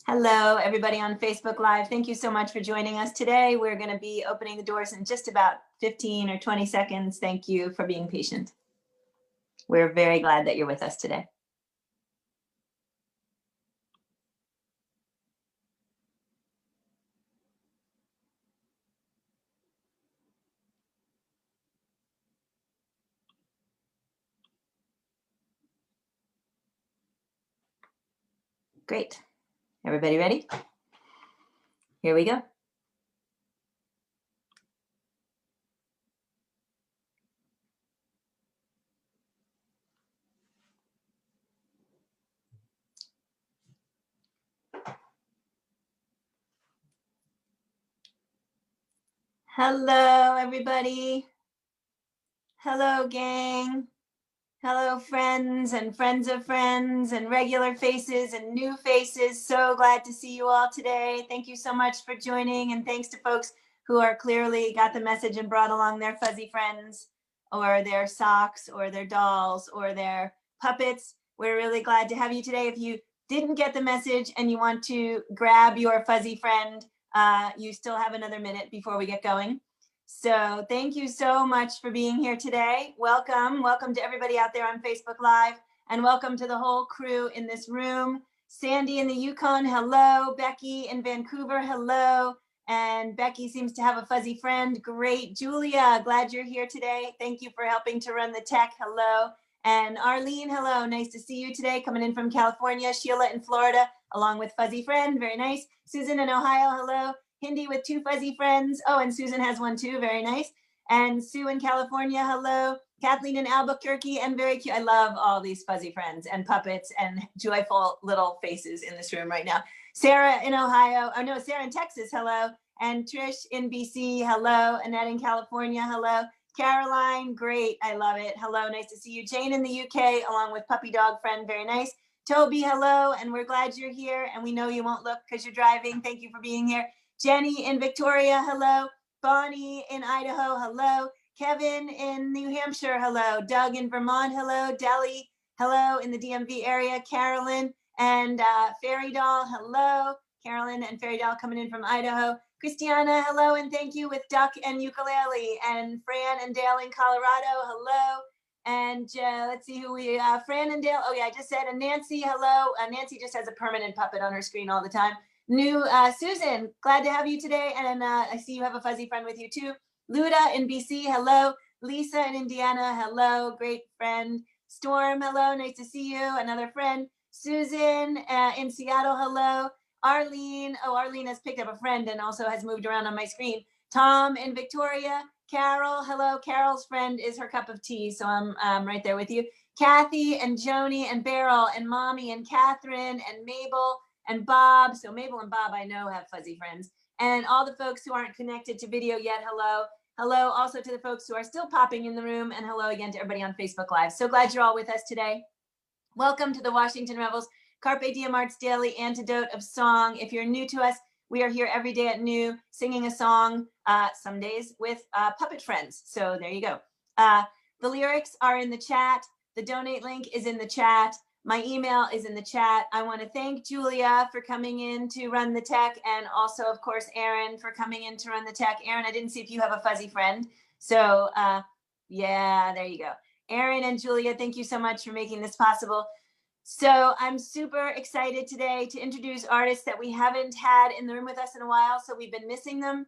Hello, everybody on Facebook Live. Thank you so much for joining us today. We're going to be opening the doors in just about 15 or 20 seconds. Thank you for being patient. We're very glad that you're with us today. Great. Everybody ready? Here we go. Hello, everybody. Hello, gang. Hello, friends and friends of friends and regular faces and new faces. So glad to see you all today. Thank you so much for joining, and thanks to folks who are clearly got the message and brought along their fuzzy friends or their socks or their dolls or their puppets. We're really glad to have you today. If you didn't get the message and you want to grab your fuzzy friend, you still have another minute before we get going. So thank you so much for being here today. Welcome. Welcome to everybody out there on Facebook Live, and welcome to the whole crew in this room. Sandy in the Yukon, hello. Becky in Vancouver, hello. And Becky seems to have a fuzzy friend. Great. Julia, glad you're here today. Thank you for helping to run the tech. Hello. And Arlene, hello. Nice to see you today, coming in from California. Sheila in Florida, along with fuzzy friend. Very nice. Susan in Ohio, hello. Hindi with two fuzzy friends. Oh, and Susan has one too. Very nice. And Sue in California, hello. Kathleen in Albuquerque, and very cute. I love all these fuzzy friends and puppets and joyful little faces in this room right now. Sarah in Ohio. Oh no, Sarah in Texas, hello. And Trish in BC, hello. Annette in California, hello. Caroline, great. I love it. Hello, nice to see you. Jane in the UK, along with puppy dog friend, very nice. Toby, hello, and we're glad you're here. And we know you won't look because you're driving. Thank you for being here. Jenny in Victoria, hello. Bonnie in Idaho, hello. Kevin in New Hampshire, hello. Doug in Vermont, hello. Deli, hello, in the DMV area. Carolyn and Fairy Doll, hello. Carolyn and Fairy Doll coming in from Idaho. Christiana, hello, and thank you with Duck and Ukulele. And Fran and Dale in Colorado, hello. And let's see who we, Fran and Dale, oh yeah, I just said, and Nancy, hello. Nancy just has a permanent puppet on her screen all the time. New Susan, glad to have you today. And I see you have a fuzzy friend with you too. Luda in BC, hello. Lisa in Indiana, hello. Great friend. Storm, hello. Nice to see you. Another friend. Susan in Seattle, hello. Arlene, oh, Arlene has picked up a friend and also has moved around on my screen. Tom in Victoria. Carol, hello. Carol's friend is her cup of tea, so I'm right there with you. Kathy and Joni and Beryl and Mommy and Catherine and Mabel and Bob. So Mabel and Bob, I know, have fuzzy friends. And all the folks who aren't connected to video yet, hello. Hello also to the folks who are still popping in the room, and hello again to everybody on Facebook Live. So glad you're all with us today. Welcome to the Washington Rebels Carpe Diem Arts Daily Antidote of Song. If you're new to us, we are here every day at noon singing a song, some days with puppet friends. So there you go. The lyrics are in the chat. The donate link is in the chat. My email is in the chat. I want to thank Julia for coming in to run the tech, and also, of course, Aaron for coming in to run the tech. Aaron, I didn't see if you have a fuzzy friend. So yeah, there you go. Aaron and Julia, thank you so much for making this possible. So I'm super excited today to introduce artists that we haven't had in the room with us in a while. So we've been missing them.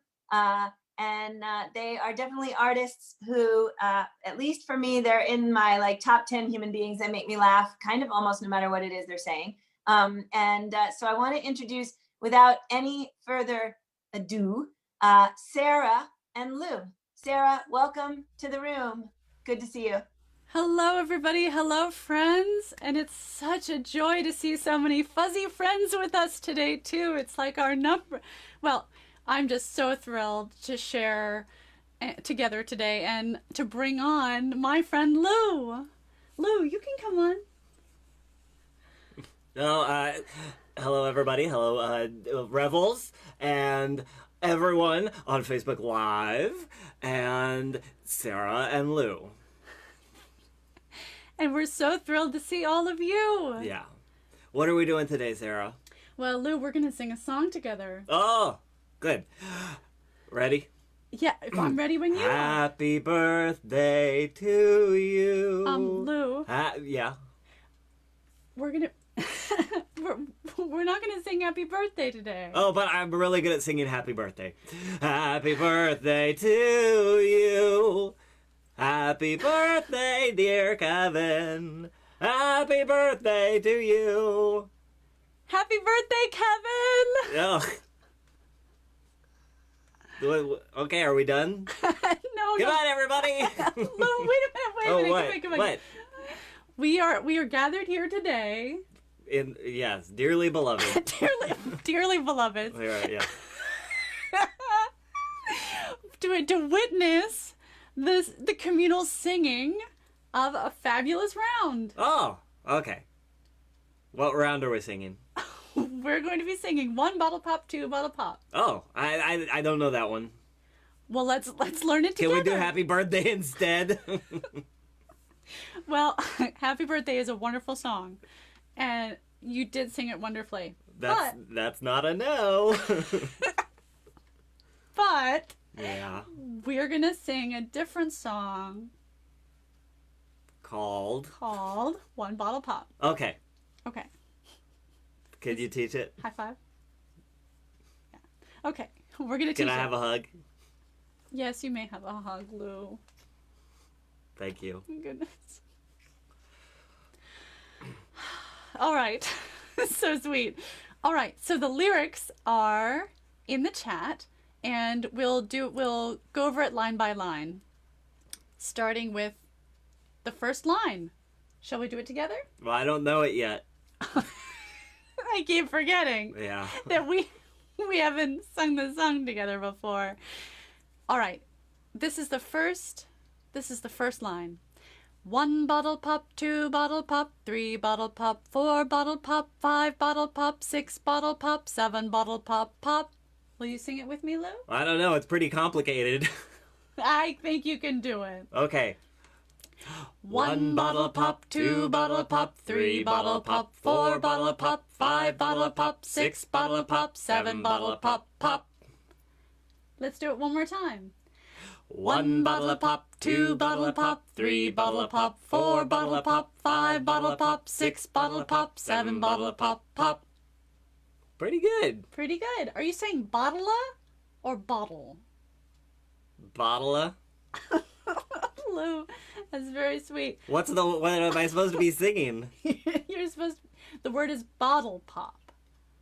And they are definitely artists who, at least for me, they're in my like top 10 human beings that make me laugh, kind of almost no matter what it is they're saying. So I want to introduce, without any further ado, Sarah and Lou. Sarah, welcome to the room. Good to see you. Hello, everybody. Hello, friends. And it's such a joy to see so many fuzzy friends with us today, too. It's like our number. Well, I'm just so thrilled to share together today and to bring on my friend Lou. Lou, you can come on. No, hello everybody. Hello, Revels and everyone on Facebook Live and Sarah and Lou. And we're so thrilled to see all of you. Yeah. What are we doing today, Sarah? Well, Lou, we're gonna sing a song together. Oh, good. Ready? Yeah, if I'm ready when you are. Happy birthday to you. Lou, Yeah. we're gonna we're not gonna sing happy birthday today. Oh, but I'm really good at singing happy birthday. Happy birthday to you. Happy birthday, dear Kevin. Happy birthday to you. Happy birthday, Kevin! Oh. Okay, are we done? No, Goodbye, everybody. Lou, wait a minute, What? come on. What? We are gathered here today, Yes, dearly beloved. dearly beloved, Yeah. to witness the communal singing of a fabulous round. Oh, okay. What round are we singing? We're going to be singing 1 bottle pop, 2 bottle pop. Oh, I don't know that one. Well, let's learn it together. Can we do happy birthday instead? Well, Happy Birthday is a wonderful song, and you did sing it wonderfully. That's not a no. But Yeah. we're gonna sing a different song Called. called 1 Bottle Pop. Okay. Okay. Could you teach it? High five. Yeah. Okay. We're gonna teach Can I it. have a hug? Yes, you may have a hug, Lou. Thank you. Goodness. All right. So sweet. All right. So the lyrics are in the chat, and we'll go over it line by line, starting with the first line. Shall we do it together? Well, I don't know it yet. I keep forgetting Yeah. that we haven't sung the song together before. All right. This is the first line. 1 bottle pop, 2 bottle pop, 3 bottle pop, 4 bottle pop, 5 bottle pop, 6 bottle pop, 7 bottle pop, pop. Will you sing it with me, Lou? I don't know. It's pretty complicated. I think you can do it. Okay. 1 bottle pop, 2 bottle pop, 3 bottle pop, 4 bottle pop, 5 bottle pop, 6 bottle pop, 7 bottle pop, pop. Let's do it one more time. 1 bottle pop, 2 bottle pop, 3 bottle pop, 4 bottle pop, 5 bottle pop, 6 bottle pop, 7 bottle pop, pop. Pretty good. Pretty good. Are you saying bottle or bottle? Bottle. Lou, that's very sweet. What am I supposed to be singing? You're supposed to, the word is bottle pop.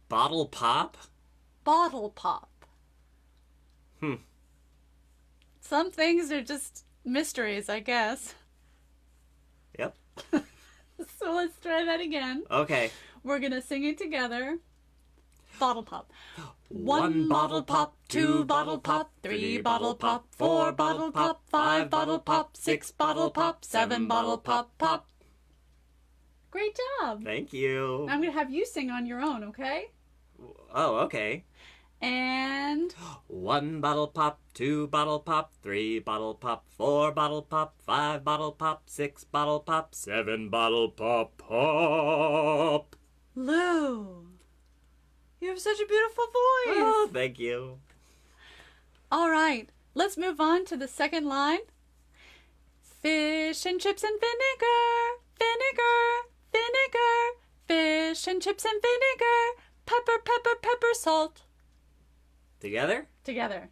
Bottle pop? Bottle pop. Hmm. Some things are just mysteries, I guess. Yep. So let's try that again. Okay. We're gonna sing it together. Bottle pop. 1 bottle pop, 2 bottle pop, 3 bottle pop, 4 bottle pop, 5 bottle pop, 6 bottle pop, 7 bottle pop, pop. Great job. Thank you. I'm gonna have you sing on your own, okay? Oh, okay. And 1 bottle pop, 2 bottle pop, 3 bottle pop, 4 bottle pop, 5 bottle pop, 6 bottle pop, 7 bottle pop, pop. Lou, you have such a beautiful voice. Oh, thank you. All right, let's move on to the second line. Fish and chips and vinegar, vinegar, vinegar. Fish and chips and vinegar, pepper, pepper, pepper, salt. Together? Together.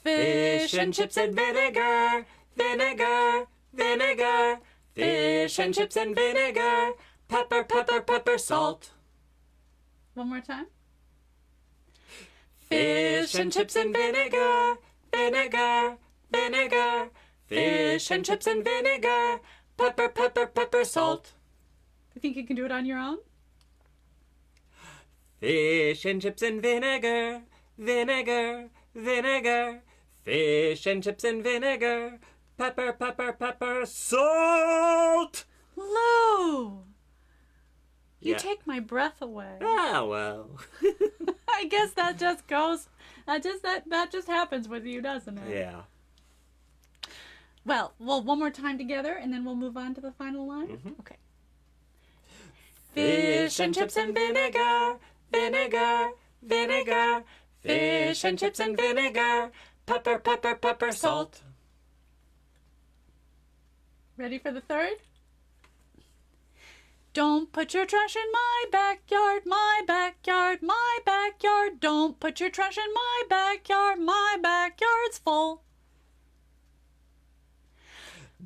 Fish and chips and vinegar, vinegar, vinegar. Fish and chips and vinegar, pepper, pepper, pepper, salt. One more time. Fish and chips and vinegar, vinegar, vinegar. Fish and chips and vinegar, pepper, pepper, pepper, salt. You think you can do it on your own? Fish and chips and vinegar, vinegar, vinegar. Fish and chips and vinegar, pepper, pepper, pepper, salt. Lou, you Yeah. take my breath away. Ah, well. I guess that just goes. That just happens with you, doesn't it? Yeah. Well, one more time together, and then we'll move on to the final line. Mhm. Okay. Fish and chips and vinegar, vinegar, vinegar. Fish and chips and vinegar, pepper, pepper, pepper, salt. Ready for the third? Don't put your trash in my backyard, my backyard, my backyard. Don't put your trash in my backyard's full.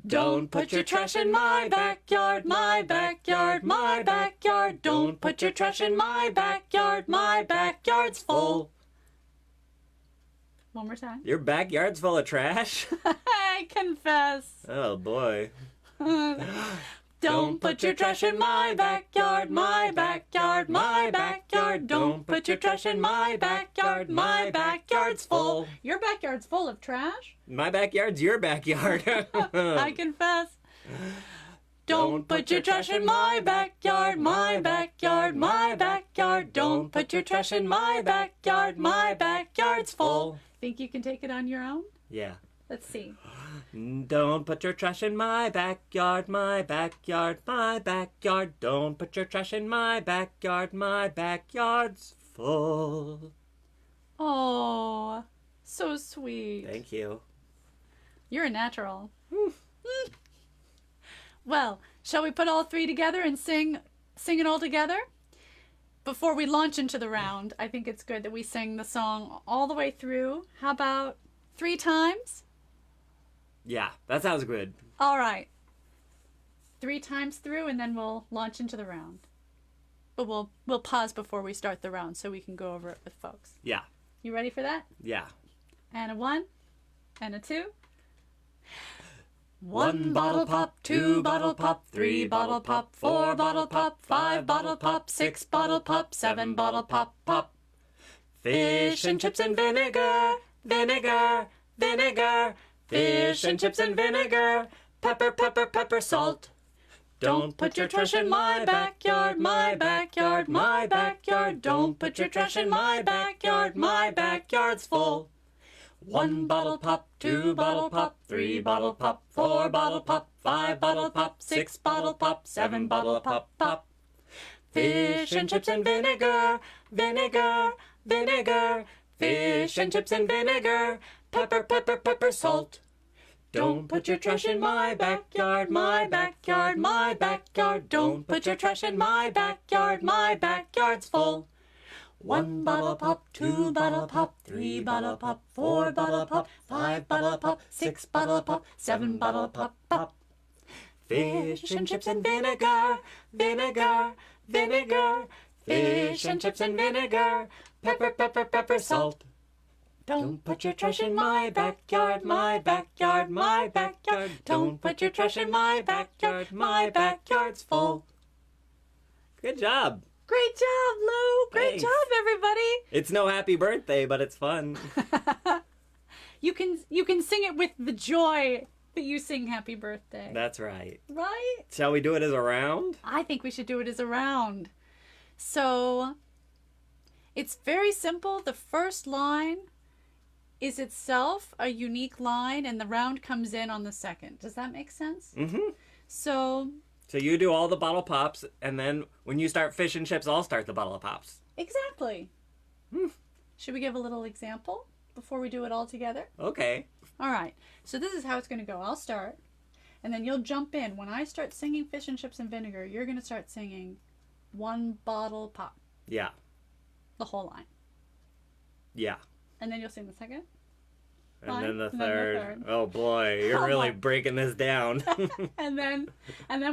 Don't put your trash in my backyard, my backyard, my backyard. Don't put your trash in my backyard's full. One more time. Your backyard's full of trash? I confess. Oh, boy. Don't put your trash in my backyard, my backyard, my backyard. Don't put your trash in my backyard's full. Your backyard's full of trash? My backyard's your backyard. I confess. Don't put your trash in my backyard, my backyard, my backyard. Don't put your trash in my backyard's full. Think you can take it on your own? Yeah. Let's see. Don't put your trash in my backyard, my backyard, my backyard. Don't put your trash in my backyard's full. Oh, so sweet. Thank you. You're a natural. Well, shall we put all three together and sing it all together? Before we launch into the round, I think it's good that we sing the song all the way through. How about 3 times? Yeah, that sounds good. All right. 3 times through, and then we'll launch into the round. But we'll pause before we start the round so we can go over it with folks. Yeah. You ready for that? Yeah. And a 1, and a 2. 1 bottle pop, 2 bottle pop, 3 bottle pop, 4 bottle pop, 5 bottle pop, 6 bottle pop, 7 bottle pop, pop. Fish and chips and vinegar, vinegar, vinegar. Fish and chips and vinegar, pepper, pepper, pepper, salt. Don't put your trash in my backyard, my backyard, my backyard. Don't put your trash in my backyard's full. 1 bottle pop, 2 bottle pop, 3 bottle pop, 4 bottle pop, 5 bottle pop, 6 bottle pop, 7 bottle pop, pop. Fish and chips and vinegar, vinegar, vinegar. Fish and chips and vinegar, pepper, pepper, pepper, salt. Don't put your trash in my backyard, my backyard, my backyard. Don't put your trash in my backyard's full. 1 bottle pop, 2 bottle pop, 3 bottle pop, 4 bottle pop, 5 bottle pop, 6 bottle pop, 7 bottle pop, pop. Fish and chips and vinegar, vinegar, vinegar. Fish and chips and vinegar, pepper, pepper, pepper, salt. Don't put your trash in my backyard, my backyard, my backyard. Don't put your trash in my backyard's full. Good job. Great job, Lou. Great Thanks. job, everybody. It's no happy birthday, but it's fun. You can sing it with the joy that you sing happy birthday. That's right. Right? Shall we do it as a round? I think we should do it as a round. So, it's very simple. The first line is itself a unique line, and the round comes in on the second. Does that make sense? Mm-hmm. So you do all the bottle pops, and then when you start fish and chips, I'll start the bottle pops. exactly. Should we give a little example before we do it all together? Okay. All right. So this is how it's going to go. I'll start, and then you'll jump in. When I start singing Fish and Chips and Vinegar, you're going to start singing 1 bottle pop, Yeah. the whole line. Yeah. And then you'll sing the second. And Line, then the and then the third. third. Oh boy, you're Come really on. breaking this down. And then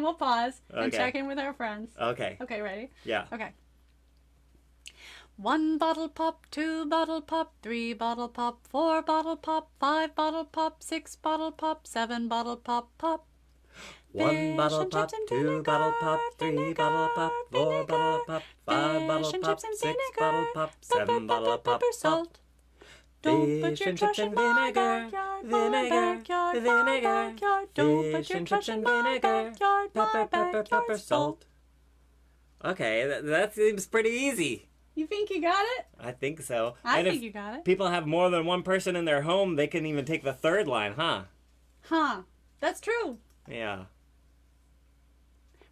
we'll pause and Okay. check in with our friends. Okay. Okay, ready? Yeah. Okay. 1 bottle pop, 2 bottle pop, 3 bottle pop, 4 bottle pop, 5 bottle pop, 6 bottle pop, 7 bottle pop, pop. 1 bottle and pop, chips and 2 bottle pop, 3 vinegar, bottle pop, 4 bottle pop, 5 bottle Fish and pop, chips and 6 vinegar, bottle pop, 7 bottle pop, pepper, pop. salt. Don't put Fish your and trash chips in and my vinegar, backyard, vinegar, my backyard, my vinegar. backyard. Don't put Fish your and trash chips in and my vinegar, backyard, my pepper, pepper, pepper, backyard's salt. Okay, that seems pretty easy. You think you got it? I think so. I And think if you got it. people have more than one person in their home, they can even take the third line, huh? Huh. That's true. Yeah.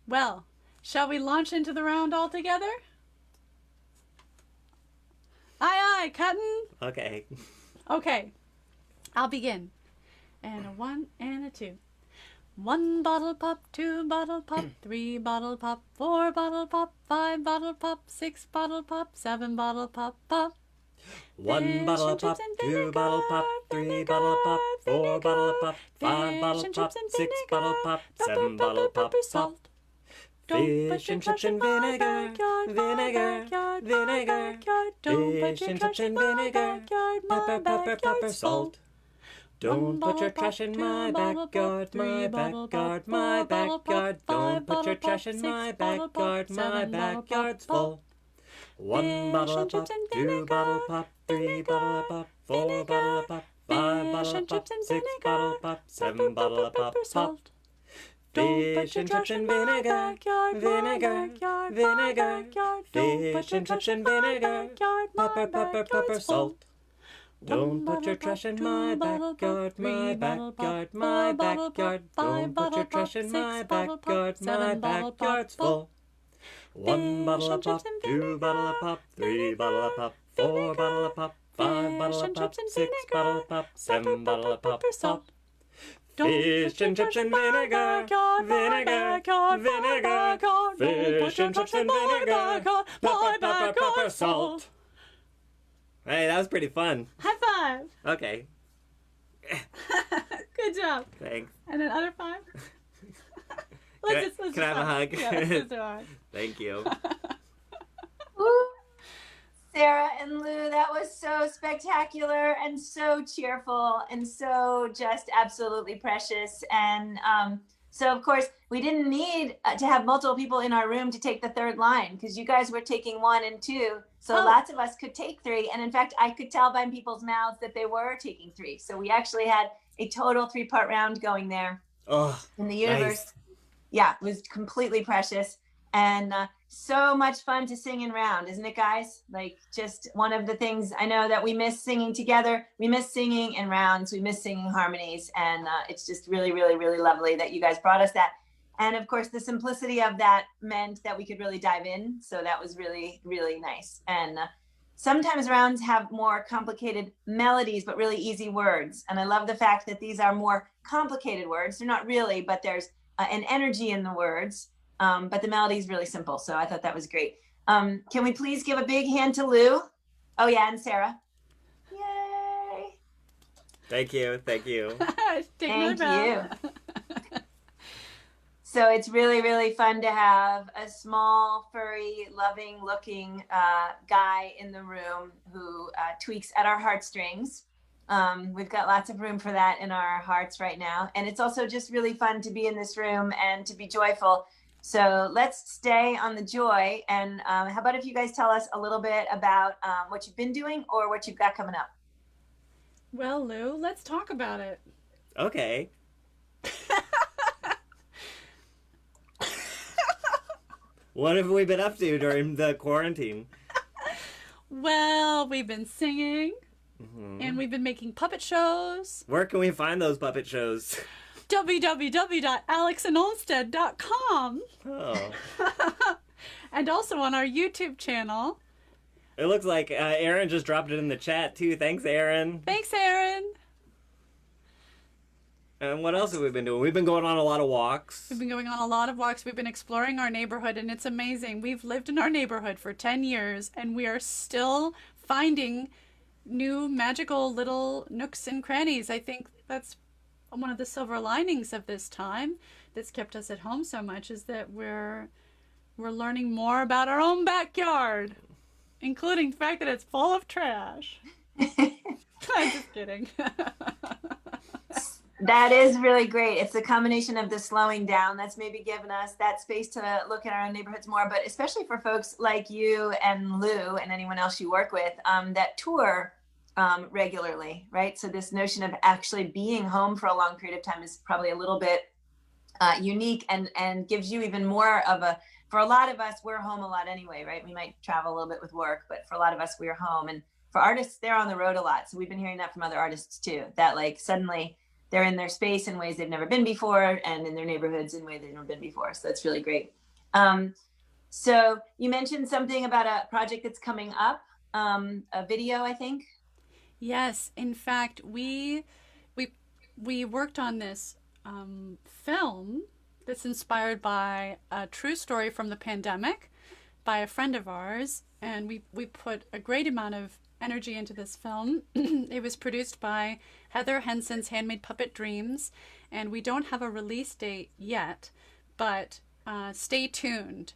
Well, Shall we launch into the round all together? Aye, aye, Captain. Okay. Okay, I'll begin. And a 1 and a 2. 1 bottle pop, 2 bottle pop, 3 bottle pop, 4 bottle pop, 5 bottle pop, 6 bottle pop, 7 bottle pop, pop. 1 bottle pop, 2 bottle pop, 3 bottle pop, 4 bottle pop, 5 bottle pop, 6 bottle pop, 7 bottle pop, pop. Fish and chips and vinegar, vinegar, vinegar. Fish and chips and vinegar, pepper, pepper, pepper, salt. Don't put your trash in my backyard, my backyard, my backyard. Don't put your trash in my backyard, my backyard's full. 1 bottle pop, 2 bottle pop, 3 bottle pop, 4 bottle pop, 5 bottle pop, 6 bottle pop, 7 bottle pop, pop. Fish and chips and vinegar, vinegar, vinegar. Fish and chips and vinegar, pepper, pepper, pepper, salt. Don't put your trash in my backyard, my backyard, my backyard. Don't put your trash in my backyard, my backyard's full. 1 bottle of pop, 2 bottle of pop, 3 bottle of pop, 4 bottle of pop, 5 bottle of pop, 6 bottle of pop, 7 bottle of pop, pop. Fish and chips and vinegar, vinegar, vinegar. Fish and chips and vinegar, pepper, pepper, pepper, salt. Hey, that was pretty fun. High five. Okay, Good job. thanks. And another 5. Can I have a hug? Yeah, let's just do a hug. Thank you. Woo! Sarah and Lou, that was so spectacular and so cheerful and so just absolutely precious. And so, of course, we didn't need to have multiple people in our room to take the third line because you guys were taking 1 and 2. So lots of us could take 3. And in fact, I could tell by people's mouths that they were taking 3. So we actually had a total 3-part round going there in the universe. Nice. Yeah, it was completely precious. And so much fun to sing in round, isn't it, guys? Like, just one of the things I know that we miss singing together. We miss singing in rounds. We miss singing harmonies. And it's just really, really, really lovely that you guys brought us that. And of course, the simplicity of that meant that we could really dive in. So that was really, really nice. And sometimes rounds have more complicated melodies, but really easy words. And I love the fact that these are more complicated words. They're not really, but there's an energy in the words. But the melody is really simple. So I thought that was great. Can we please give a big hand to Lou? Oh, yeah, and Sarah. Yay. Thank you. Thank you. Thank you. So it's really, really fun to have a small, furry, loving-looking guy in the room who tweaks at our heartstrings. We've got lots of room for that in our hearts right now. And it's also just really fun to be in this room and to be joyful. So let's stay on the joy. And how about if you guys tell us a little bit about what you've been doing or what you've got coming up? Well, Lou, let's talk about it. Okay. What have we been up to during the quarantine? Well, we've been singing, and we've been making puppet shows. Where can we find those puppet shows? www.alexandolmsted.com. Oh. And also on our YouTube channel. It looks like Aaron just dropped it in the chat, too. Thanks, Aaron. Thanks, Aaron. And what else have we been doing? We've been going on a lot of walks. We've been going on a lot of walks. We've been exploring our neighborhood, and it's amazing. We've lived in our neighborhood for 10 years, and we are still finding new magical little nooks and crannies. I think that's one of the silver linings of this time that's kept us at home so much, is that we're learning more about our own backyard, including the fact that it's full of trash. I'm just kidding. That is really great. It's a combination of the slowing down that's maybe given us that space to look at our own neighborhoods more, but especially for folks like you and Lou and anyone else you work with that tour regularly, right? So this notion of actually being home for a long period of time is probably a little bit unique and gives you even more of a, for a lot of us, we're home a lot anyway, right? We might travel a little bit with work, but for a lot of us, we're home. And for artists, they're on the road a lot. So we've been hearing that from other artists too, that like suddenly they're in their space in ways they've never been before and in their neighborhoods in ways they've never been before. So that's really great. So you mentioned something about a project that's coming up, a video, I think. Yes, in fact, we we worked on this film that's inspired by a true story from the pandemic by a friend of ours, and we put a great amount of energy into this film. It was produced by Heather Henson's Handmade Puppet Dreams, and we don't have a release date yet, but stay tuned.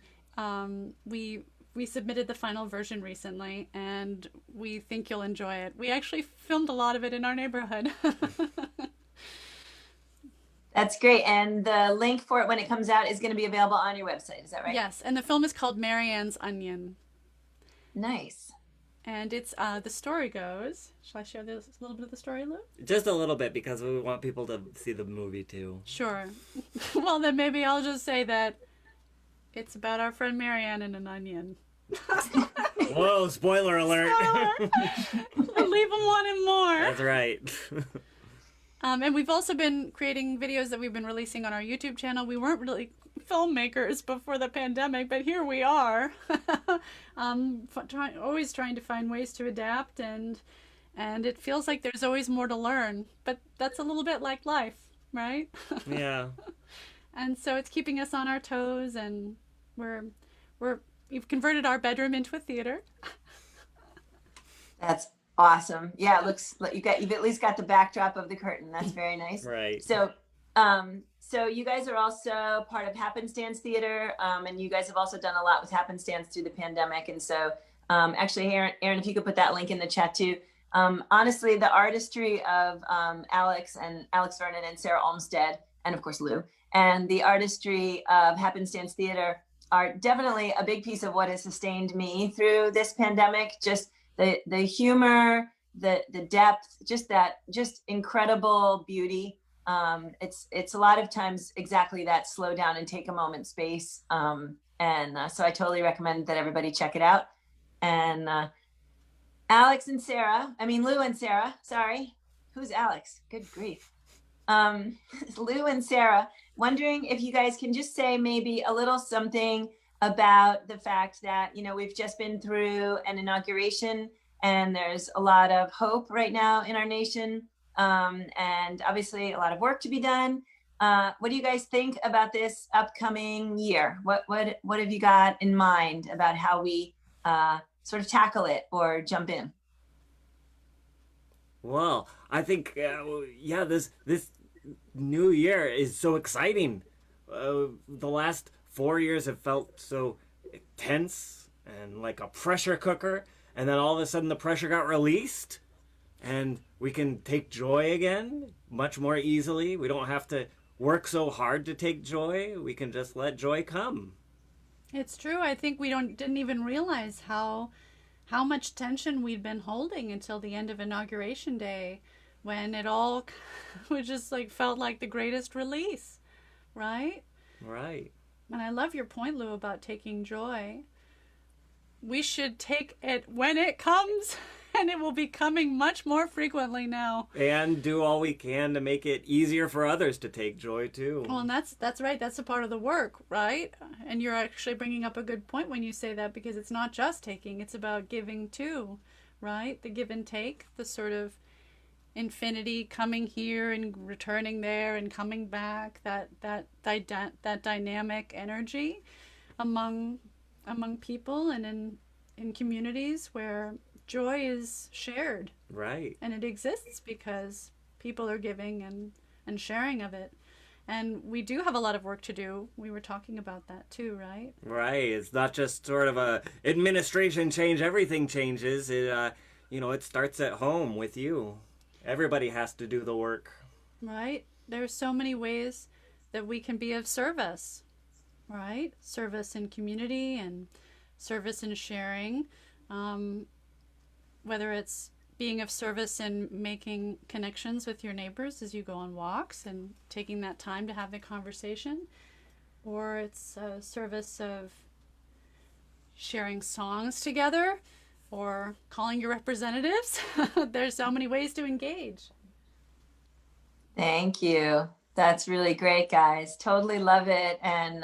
We submitted the final version recently, and we think you'll enjoy it. We actually filmed a lot of it in our neighborhood. That's great. And the link for it when it comes out is going to be available on your website. Is that right? Yes, and the film is called Marianne's Onion. Nice. And it's the story goes. Shall I share this a little bit of the story, Lou? Just a little bit, because we want people to see the movie too. Sure. Well, then maybe I'll just say that it's about our friend Marianne and an onion. Whoa, spoiler alert. Leave them wanting more. That's right. And we've also been creating videos that we've been releasing on our YouTube channel. We weren't really filmmakers before the pandemic, but here we are. Always trying to find ways to adapt, and it feels like there's always more to learn. But that's a little bit like life, right? Yeah. And so it's keeping us on our toes, and we've converted our bedroom into a theater. That's awesome. Yeah, it looks like you've at least got the backdrop of the curtain. That's very nice. Right. So, so you guys are also part of Happenstance Theater, and you guys have also done a lot with Happenstance through the pandemic. And so, actually, Aaron, if you could put that link in the chat too. Honestly, the artistry of Alex Vernon and Sarah Olmsted, and of course Lou, and the artistry of Happenstance Theater are definitely a big piece of what has sustained me through this pandemic. Just the humor, the depth, just incredible beauty. It's a lot of times exactly that slow down and take a moment space. So I totally recommend that everybody check it out. And Alex and Sarah, Lou and Sarah, sorry. Who's Alex? Good grief. Lou and Sarah, wondering if you guys can just say maybe a little something about the fact that, we've just been through an inauguration and there's a lot of hope right now in our nation. And obviously a lot of work to be done. What do you guys think about this upcoming year? What have you got in mind about how we sort of tackle it or jump in? Well, I think, this new year is so exciting. The last 4 years have felt so tense and like a pressure cooker. And then all of a sudden the pressure got released and we can take joy again much more easily. We don't have to work so hard to take joy. We can just let joy come. It's true. I think we didn't even realize how much tension we'd been holding until the end of Inauguration Day, when it all just felt like the greatest release, right? Right. And I love your point, Lou, about taking joy. We should take it when it comes, and it will be coming much more frequently now. And do all we can to make it easier for others to take joy too. Well, and that's right. That's a part of the work, right? And you're actually bringing up a good point when you say that, because it's not just taking, it's about giving too, right? The give and take, the sort of infinity coming here and returning there and coming back, that dynamic energy among people and in communities where joy is shared. Right. And it exists because people are giving and sharing of it. And we do have a lot of work to do. We were talking about that too, right? Right. It's not just sort of a administration change, everything changes. It starts at home with you. Everybody has to do the work. Right. There's so many ways that we can be of service, right? Service in community and service in sharing. Whether it's being of service in making connections with your neighbors as you go on walks and taking that time to have the conversation, or it's a service of sharing songs together or calling your representatives. There's so many ways to engage. Thank you. That's really great, guys. Totally love it. And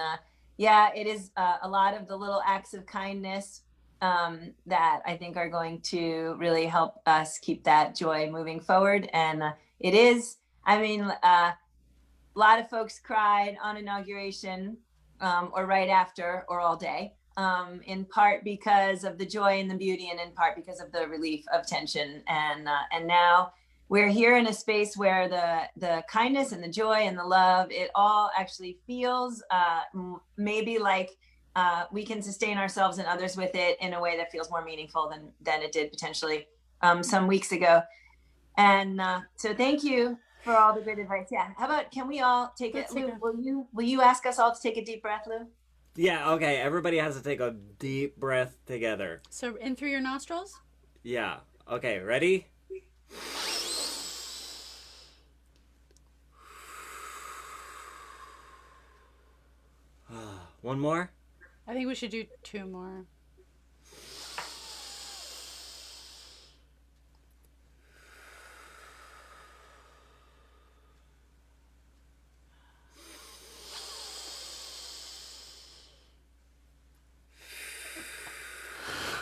Yeah, it is a lot of the little acts of kindness that I think are going to really help us keep that joy moving forward. And it is, I mean, a lot of folks cried on inauguration or right after or all day, in part because of the joy and the beauty, and in part because of the relief of tension. And now we're here in a space where the kindness and the joy and the love, it all actually feels maybe like we can sustain ourselves and others with it in a way that feels more meaningful than it did potentially some weeks ago. And so thank you for all the great advice. Yeah. How about, can we all take it? Lou, will you ask us all to take a deep breath, Lou? Yeah, okay. Everybody has to take a deep breath together. So in through your nostrils? Yeah. Okay, ready? One more? I think we should do 2 more.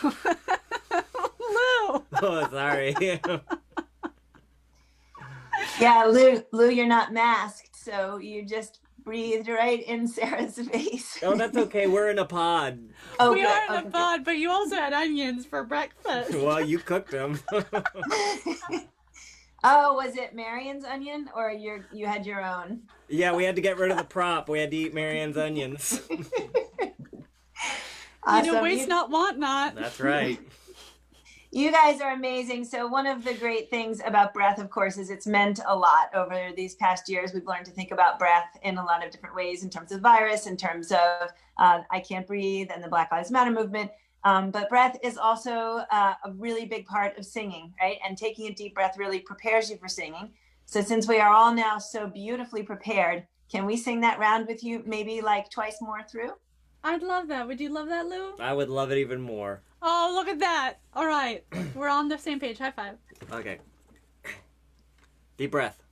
Lou! Oh, sorry. Yeah, Lou, you're not masked, so you just breathed right in Sarah's face. Oh, that's okay. We're in a pod. Oh, We good. are in Okay, a pod, but you also had onions for breakfast. Well, you cooked them. good. Oh, was it Marion's onion, or you had your own? Yeah, we had to get rid of the prop. We had to eat Marianne's onions. Awesome. You know, waste not, want not. That's right. You guys are amazing. So one of the great things about breath, of course, is it's meant a lot over these past years. We've learned to think about breath in a lot of different ways, in terms of virus, in terms of I Can't Breathe and the Black Lives Matter movement. But breath is also a really big part of singing, right? And taking a deep breath really prepares you for singing. So since we are all now so beautifully prepared, can we sing that round with you maybe like twice more through? I'd love that. Would you love that, Lou? I would love it even more. Oh, look at that. All right. We're on the same page. High five. Okay. Deep breath.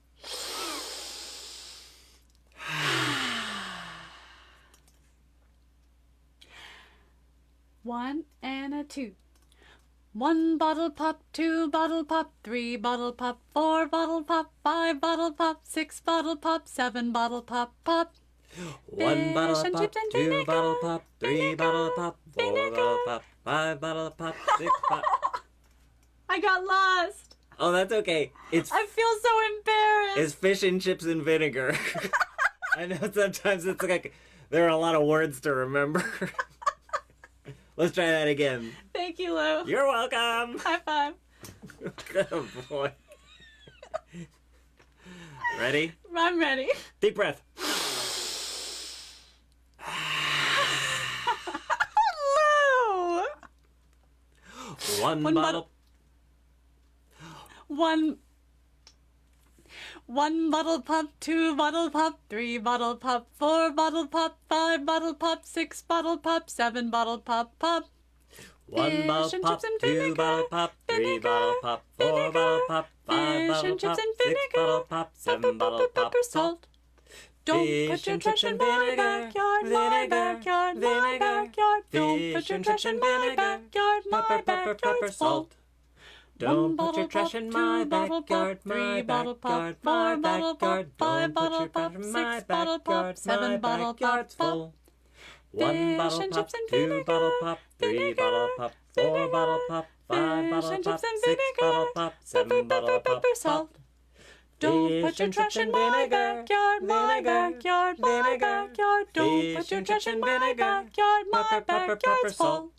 One and a 2. 1 bottle pop, 2 bottle pop, 3 bottle pop, 4 bottle pop, 5 bottle pop, 6 bottle pop, 7 bottle pop, pop. 1 bottle Fish and pop, chips and 2 vinegar, bottle pop, 3 vinegar, bottle pop, 4 vinegar. bottle pop, 5 bottle pop, 6 pop. I got lost. Oh, that's okay. It's I feel so embarrassed. fish and chips and vinegar. I know sometimes it's like there are a lot of words to remember. Let's try that again. Thank you, Lou. You're welcome. High five. Good boy. Ready? I'm ready. Deep breath. Lou. 1 One bottle. One bottle pop, 2 bottle pop, 3 bottle pop, 4 bottle pop, 5 bottle pop, 6 bottle pop, 7 bottle pop, pop. 1 Fish bottle and pop, chips and 2 vinegar, bottle pop, 3 vinegar, bottle pop, 4 vinegar, bottle pop, 5 fish bottle and chips pop, and 6 vinegar, bottle pop, 7 bottle pop, pepper, salt. Don't Fish put your and trash chips in and my vinegar, backyard, my vinegar, backyard, my vinegar. backyard. Don't put Fish your and trash chips in and my vinegar, backyard, my pepper, pepper, pepper, backyard's full. salt. Don't put your trash in my backyard, my backyard, my backyard. Don't put your trash in my backyard, my backyard's full. 1 bottle pop, 2 bottle pop, 3 bottle pop, 4 bottle pop, 5 bottle pop, 6 bottle pop, 7 bottle pop, salt. Don't put your trash in my backyard, my backyard, my backyard. Don't put your trash in my backyard, my backyard's full.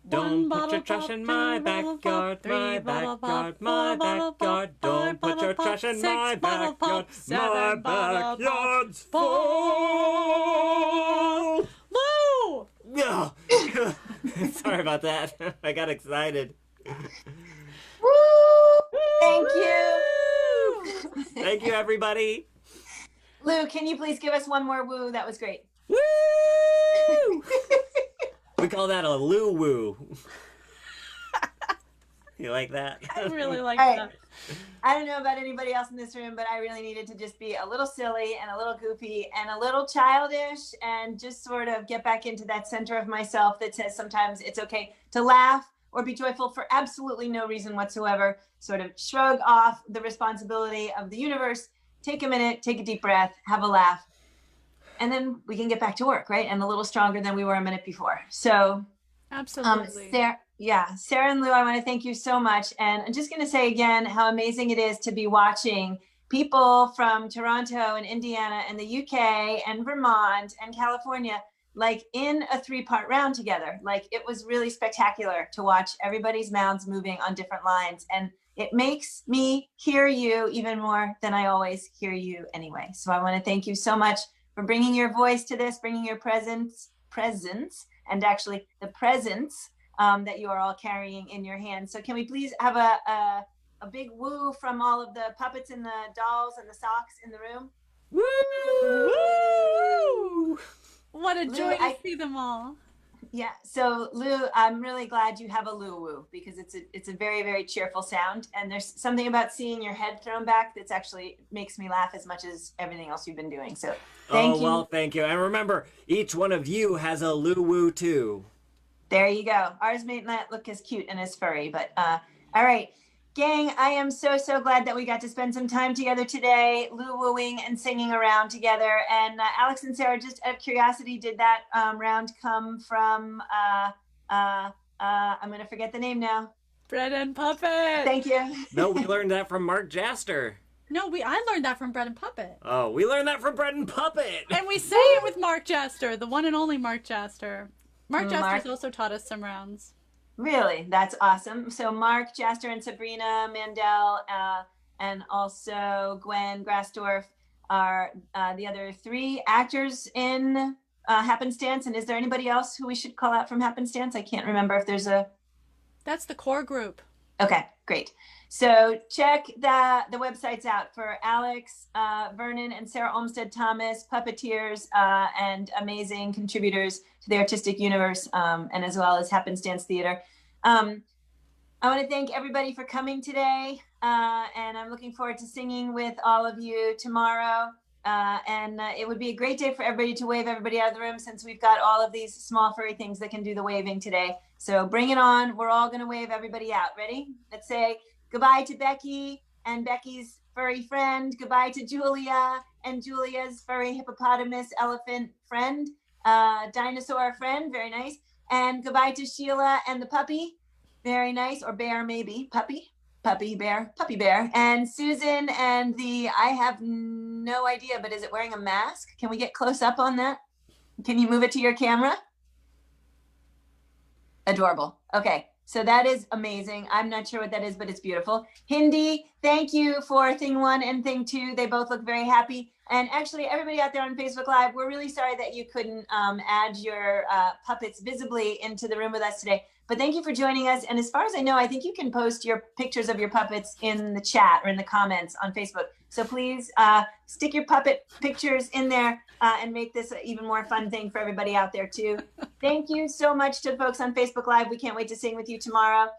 Don't put your trash in my backyard, my backyard, my backyard. Don't put your trash in my backyard, my backyard's full. Lou! Yeah. Sorry about that. I got excited. Woo! Thank you. Thank you, everybody. Lou, can you please give us one more woo? That was great. Woo! We call that a Lou Woo. You like that? I really like All right. that. I don't know about anybody else in this room, but I really needed to just be a little silly and a little goofy and a little childish and just sort of get back into that center of myself that says sometimes it's okay to laugh or be joyful for absolutely no reason whatsoever. Sort of shrug off the responsibility of the universe, take a minute, take a deep breath, have a laugh, and then we can get back to work, right? And a little stronger than we were a minute before. So Absolutely. Sarah and Lou, I want to thank you so much. And I'm just going to say again how amazing it is to be watching people from Toronto and Indiana and the UK and Vermont and California, like in a 3-part round together. Like it was really spectacular to watch everybody's mouths moving on different lines. And it makes me hear you even more than I always hear you anyway. So I want to thank you so much for bringing your voice to this, bringing your presence, and actually the presence that you are all carrying in your hands. So can we please have a big woo from all of the puppets and the dolls and the socks in the room? Woo! What a joy to see them all. Yeah. So Lou, I'm really glad you have a Lou woo because it's a very, very cheerful sound. And there's something about seeing your head thrown back that's actually makes me laugh as much as everything else you've been doing. So thank you. Well, thank you. And remember, each one of you has a Lou woo too. There you go. Ours may not look as cute and as furry, but all right. Gang, I am so, so glad that we got to spend some time together today, Lou-wooing and singing around together. And Alex and Sarah, just out of curiosity, did that round come from, I'm going to forget the name now. Bread and Puppet. Thank you. No, we learned that from Mark Jaster. No, I learned that from Bread and Puppet. Oh, we learned that from Bread and Puppet. And we sang it with Mark Jaster, the one and only Mark Jaster. Mark Jaster's also taught us some rounds. Really? That's awesome. So Mark, Jaster, and Sabrina Mandel, and also Gwen Grassdorf are the other 3 actors in Happenstance. And is there anybody else who we should call out from Happenstance? I can't remember if there's a... That's the core group. Okay, great. So check the websites out for Alex, Vernon, and Sarah Olmsted Thomas, puppeteers and amazing contributors to the artistic universe, and as well as Happenstance Theater. I want to thank everybody for coming today, and I'm looking forward to singing with all of you tomorrow. And it would be a great day for everybody to wave everybody out of the room since we've got all of these small furry things that can do the waving today. So bring it on. We're all going to wave everybody out. Ready? Let's say goodbye to Becky and Becky's furry friend. Goodbye to Julia and Julia's furry hippopotamus elephant friend, dinosaur friend. Very nice. And goodbye to Sheila and the puppy. Very nice. Or bear, maybe. Puppy bear. And Susan and I have no idea, but is it wearing a mask? Can we get close up on that? Can you move it to your camera? Adorable. Okay. So that is amazing. I'm not sure what that is, but it's beautiful. Hindi, thank you for thing 1 and thing 2. They both look very happy. And actually, everybody out there on Facebook Live, we're really sorry that you couldn't add your puppets visibly into the room with us today. But thank you for joining us. And as far as I know, I think you can post your pictures of your puppets in the chat or in the comments on Facebook. So please stick your puppet pictures in there and make this an even more fun thing for everybody out there too. Thank you so much to folks on Facebook Live. We can't wait to sing with you tomorrow.